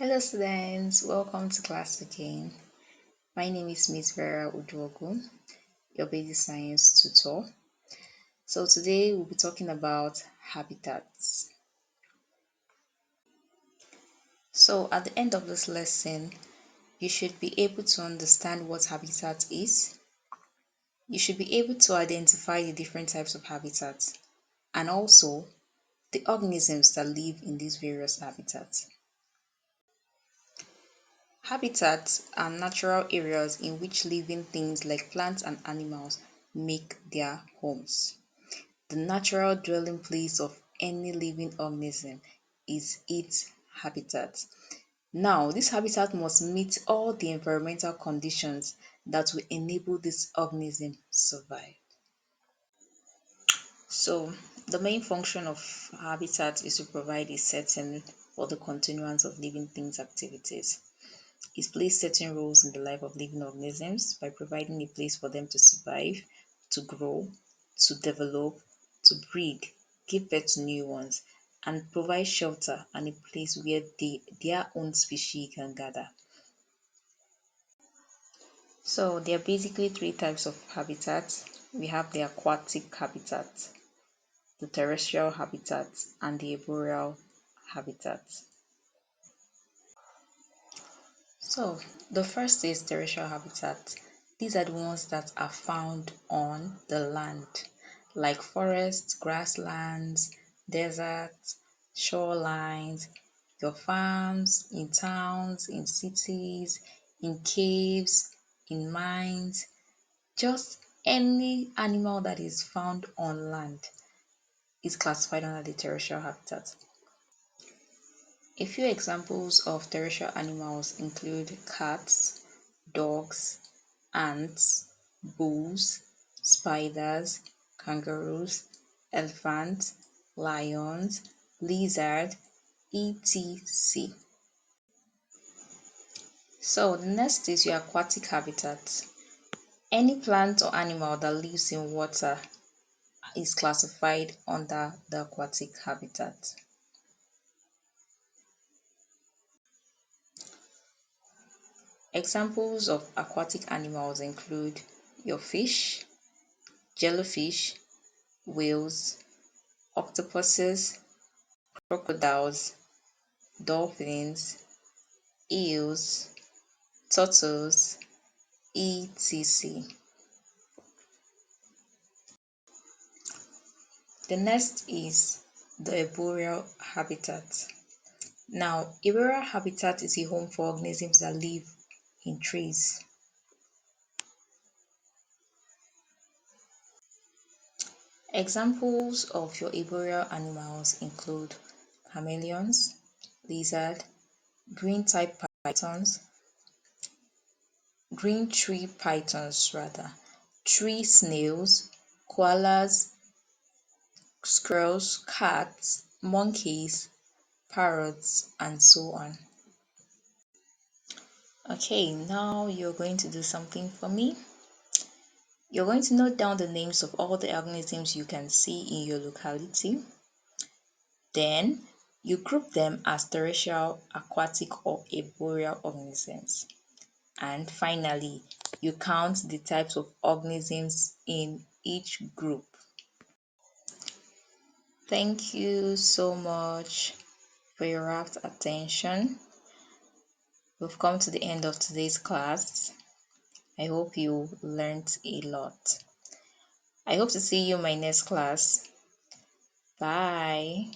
Hello students, welcome to class again. My name is Miss Vera Udogu, your basic science tutor. So today we'll be talking about habitats. So at the end of this lesson, you should be able to understand what habitat is. You should be able to identify the different types of habitats and also the organisms that live in these various habitats. Habitats are natural areas in which living things like plants and animals make their homes. The natural dwelling place of any living organism is its habitat. Now, this habitat must meet all the environmental conditions that will enable this organism to survive. So, the main function of habitat is to provide a setting for the continuance of living things activities. It plays certain roles in the life of living organisms by providing a place for them to survive, to grow, to develop, to breed, give birth to new ones, and provide shelter and a place where their own species can gather. So there are basically three types of habitats. We have the aquatic habitat, the terrestrial habitat, and the arboreal habitat. So the first is terrestrial habitat. These are the ones that are found on the land, like forests, grasslands, deserts, shorelines, your farms, in towns, in cities, in caves, in mines, just any animal that is found on land is classified under the terrestrial habitat. A few examples of terrestrial animals include cats, dogs, ants, bulls, spiders, kangaroos, elephants, lions, lizards, etc. So the next is your aquatic habitat. Any plant or animal that lives in water is classified under the aquatic habitat. Examples of aquatic animals include your fish, jellyfish, whales, octopuses, crocodiles, dolphins, eels, turtles, etc. The next is the arboreal habitat. Now, arboreal habitat is a home for organisms that live in trees. Examples of your arboreal animals include chameleons, lizard, green tree pythons rather, tree snails, koalas, squirrels, cats, monkeys, parrots, and so on. Okay, now you're going to do something for me. You're going to note down the names of all the organisms you can see in your locality. Then you group them as terrestrial, aquatic, or arboreal organisms. And finally, you count the types of organisms in each group. Thank you so much for your rapt attention. We've come to the end of today's class. I hope you learned a lot. I hope to see you in my next class. Bye.